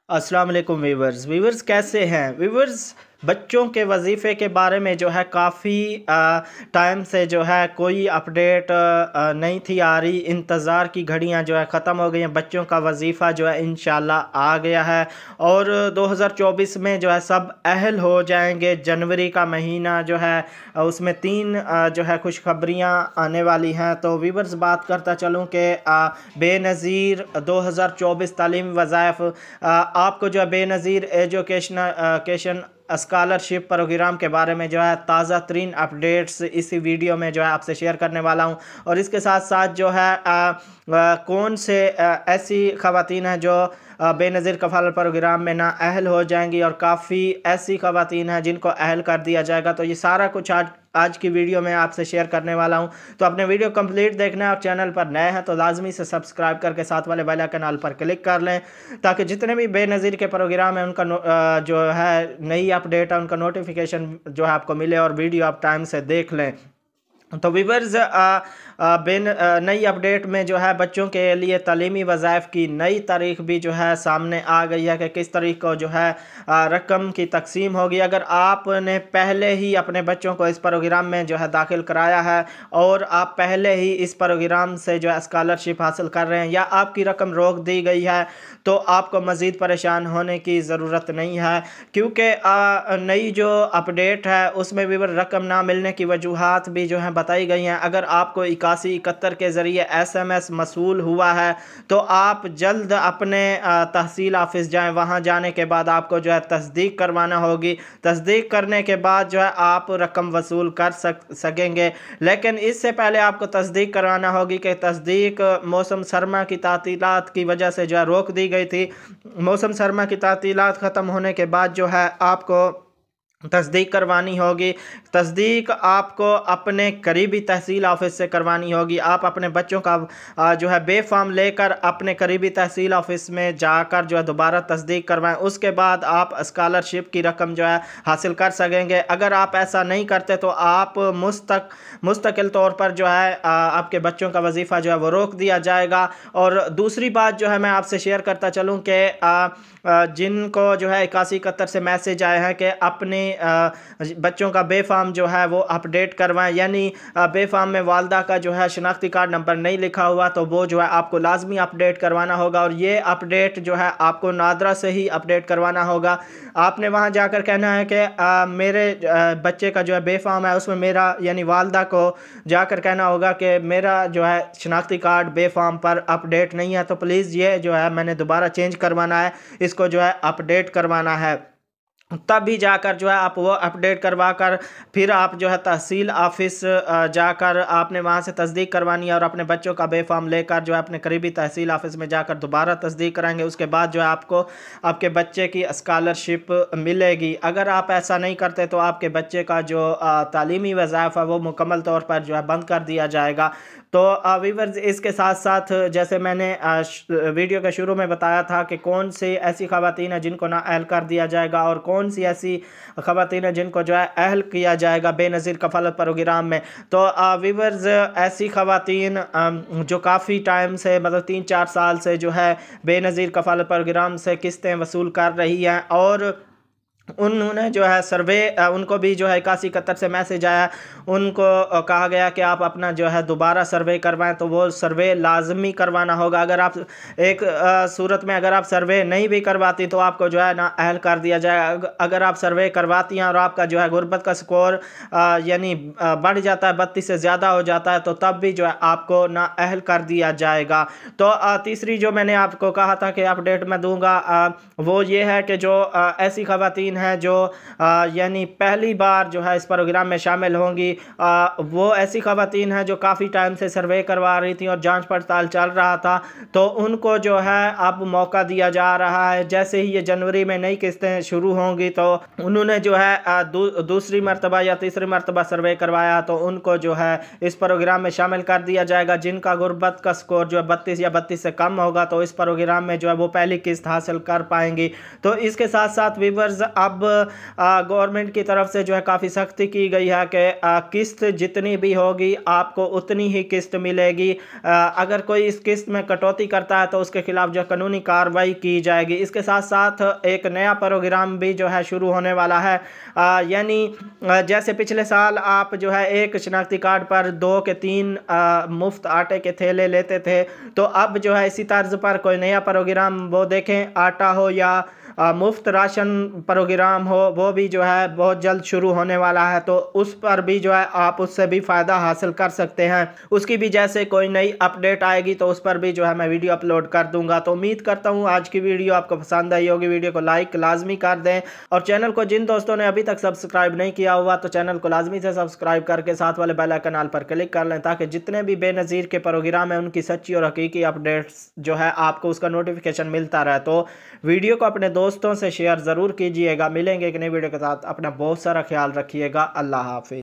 अस्सलाम वालेकुम वीवर्स कैसे हैं वीवर्स। बच्चों के वजीफ़े के बारे में जो है काफ़ी टाइम से जो है कोई अपडेट नहीं थी आ रही। इंतज़ार की घड़ियां जो है ख़त्म हो गई हैं। बच्चों का वजीफ़ा जो है इंशाल्लाह आ गया है और 2024 में जो है सब अहल हो जाएंगे। जनवरी का महीना जो है उसमें 3 जो है खुशखबरियाँ आने वाली हैं। तो वीवर्स बात करता चलूँ कि बेनज़ीर 2024 तालीमी वज़ाइफ आपको जो है बेनज़ीर एजुकेशन स्कॉलरशिप प्रोग्राम के बारे में जो है ताज़ा तरीन अपडेट्स इसी वीडियो में जो है आपसे शेयर करने वाला हूं। और इसके साथ साथ जो है कौन से ऐसी ख़वातीन हैं जो बेनज़ीर कफ़ालत प्रोग्राम में ना अहल हो जाएंगी और काफ़ी ऐसी ख़वातीन हैं जिनको अहल कर दिया जाएगा। तो ये सारा कुछ आज की वीडियो में आपसे शेयर करने वाला हूं। तो अपने वीडियो कंप्लीट देखना है और चैनल पर नए हैं तो लाजमी से सब्सक्राइब करके साथ वाले बेल आइकन पर क्लिक कर लें ताकि जितने भी बेनज़ीर के प्रोग्राम हैं उनका जो है नई अपडेट है उनका नोटिफिकेशन जो है आपको मिले और वीडियो आप टाइम से देख लें। तो वीवर्स नई अपडेट में जो है बच्चों के लिए तालीमी वज़ाइफ की नई तारीख भी जो है सामने आ गई है कि किस तारीख को जो है रकम की तकसीम होगी। अगर आपने पहले ही अपने बच्चों को इस प्रोग्राम में जो है दाखिल कराया है और आप पहले ही इस प्रोग्राम से जो है स्कॉलरशिप हासिल कर रहे हैं या आपकी रकम रोक दी गई है तो आपको मज़ीद परेशान होने की ज़रूरत नहीं है, क्योंकि नई जो अपडेट है उसमें भी रकम ना मिलने की वजूहात भी जो है बताई गई हैं। अगर आपको 8171 के ज़रिए SMS मसूल हुआ है तो आप जल्द अपने तहसील ऑफिस जाएं। वहां जाने के बाद आपको जो है तस्दीक करवाना होगी। तस्दीक करने के बाद जो है आप रकम वसूल कर सकेंगे, लेकिन इससे पहले आपको तस्दीक करवाना होगी कि तस्दीक मौसम सरमा की तातीलात की वजह से जो है रोक दी गई थी। मौसम सरमा की तातीलात ख़त्म होने के बाद जो है आपको तस्दीक करवानी होगी। तस्दीक आपको अपने करीबी तहसील ऑफिस से करवानी होगी। आप अपने बच्चों का जो है बे फॉर्म लेकर अपने करीबी तहसील ऑफिस में जाकर जो है दोबारा तस्दीक करवाएं। उसके बाद आप स्कॉलरशिप की रकम जो है हासिल कर सकेंगे। अगर आप ऐसा नहीं करते तो आप मुस्तकिल तौर पर जो है आपके बच्चों का वजीफ़ा जो है वो रोक दिया जाएगा। और दूसरी बात जो है मैं आपसे शेयर करता चलूँ कि जिनको जो है 8171 से मैसेज आए हैं कि अपने बच्चों का बे फॉर्म जो है वो अपडेट करवाएं, यानी बे फॉर्म में वालदा का जो है शनाख्ती कार्ड नंबर नहीं लिखा हुआ तो वो जो है आपको लाजमी अपडेट करवाना होगा। और ये अपडेट जो है आपको नादरा से ही अपडेट करवाना होगा। आपने वहां जाकर कहना है कि मेरे बच्चे का जो है बे फॉर्म है उसमें मेरा यानी वालदा को जाकर कहना होगा कि मेरा जो है शनाख्ती कार्ड बे फॉर्म पर अपडेट नहीं है, तो प्लीज़ ये जो है मैंने दोबारा चेंज करवाना है, इसको जो है अपडेट करवाना है। तभी जाकर जो है आप वो अपडेट करवा कर फिर आप जो है तहसील ऑफिस जाकर आपने वहाँ से तस्दीक करवानी है और अपने बच्चों का बे फॉर्म लेकर जो है अपने करीबी तहसील ऑफिस में जाकर दोबारा तस्दीक कराएंगे। उसके बाद जो है आपको आपके बच्चे की स्कॉलरशिप मिलेगी। अगर आप ऐसा नहीं करते तो आपके बच्चे का जो तालीमी वज़ाइफ़ है वो मुकम्मल तौर पर जो है बंद कर दिया जाएगा। तो वीवर्स इसके साथ साथ जैसे मैंने वीडियो के शुरू में बताया था कि कौन सी ऐसी ख़वातीन हैं जिनको ना अहल कर दिया जाएगा और कौन सी ऐसी ख़वातीन हैं जिनको जो है अहल किया जाएगा बेनज़ीर कफ़ालत प्रोग्राम में। तो वीवर्स ऐसी ख़वातीन जो काफ़ी टाइम से मतलब 3-4 साल से जो है बेनज़ीर कफ़ालत प्रोग्राम से किस्तें वसूल कर रही हैं और उन्होंने जो है सर्वे उनको भी जो है 8171 से मैसेज आया, उनको कहा गया कि आप अपना जो है दोबारा सर्वे करवाएं। तो वो सर्वे लाजमी करवाना होगा। अगर आप एक सूरत में अगर आप सर्वे नहीं भी करवाती तो आपको जो है ना अहल कर दिया जाए। अगर आप सर्वे करवाती हैं और आपका जो है गुर्बत का स्कोर यानी बढ़ जाता है 32 से ज़्यादा हो जाता है तो तब भी जो है आपको ना अहल कर दिया जाएगा। तो तीसरी जो मैंने आपको कहा था कि अपडेट मैं दूंगा वो ये है कि जो ऐसी ख़वातीन हैं जो यानी पहली बार जो है इस प्रोग्राम में शामिल होंगी, वो ऐसी ख़वातीन हैं जो काफ़ी टाइम से सर्वे करवा रही थी और जांच पड़ताल चल रहा था, तो उनको जो है अब मौका दिया जा रहा है। जैसे ही ये जनवरी में नई किस्तें शुरू होंगी तो उन्होंने जो है दूसरी मरतबा या तीसरी मरतबा सर्वे करवाया तो उनको जो है इस प्रोग्राम में शामिल कर दिया जाएगा। जिनका गुर्बत का स्कोर जो है 32 या 32 से कम होगा तो इस प्रोग्राम में जो है वो पहली किस्त हासिल कर पाएंगी। तो इसके साथ साथ व्यूअर्स अब गवर्नमेंट की तरफ से जो है काफ़ी सख्ती की गई है कि किस्त जितनी भी होगी आपको उतनी ही किस्त मिलेगी। अगर कोई इस किस्त में कटौती करता है तो उसके खिलाफ जो कानूनी कार्रवाई की जाएगी। इसके साथ साथ एक नया प्रोग्राम भी जो है शुरू होने वाला है, यानी जैसे पिछले साल आप जो है एक शनाख्ती कार्ड पर 2 के 3 मुफ्त आटे के थैले लेते थे, तो अब जो है इसी तर्ज पर कोई नया प्रोग्राम वो देखें, आटा हो या मुफ्त राशन प्रोग्राम हो, वो भी जो है बहुत जल्द शुरू होने वाला है। तो उस पर भी जो है आप उससे भी फ़ायदा हासिल कर सकते हैं। उसकी भी जैसे कोई नई अपडेट आएगी तो उस पर भी जो है मैं वीडियो अपलोड कर दूंगा। तो उम्मीद करता हूँ आज की वीडियो आपको पसंद आई होगी। वीडियो को लाइक लाजमी कर दें और चैनल को जिन दोस्तों ने अभी तक सब्सक्राइब नहीं किया हुआ तो चैनल को लाजमी से सब्सक्राइब करके साथ वाले बेल आइकन पर क्लिक कर लें, ताकि जितने भी बेनज़ीर के प्रोग्राम हैं उनकी सच्ची और हकीकी अपडेट्स जो है आपको उसका नोटिफिकेशन मिलता रहे। तो वीडियो को अपने दोस्तों से शेयर ज़रूर कीजिएगा। मिलेंगे एक नई वीडियो के साथ, अपना बहुत सारा ख्याल रखिएगा। अल्लाह हाफिज़।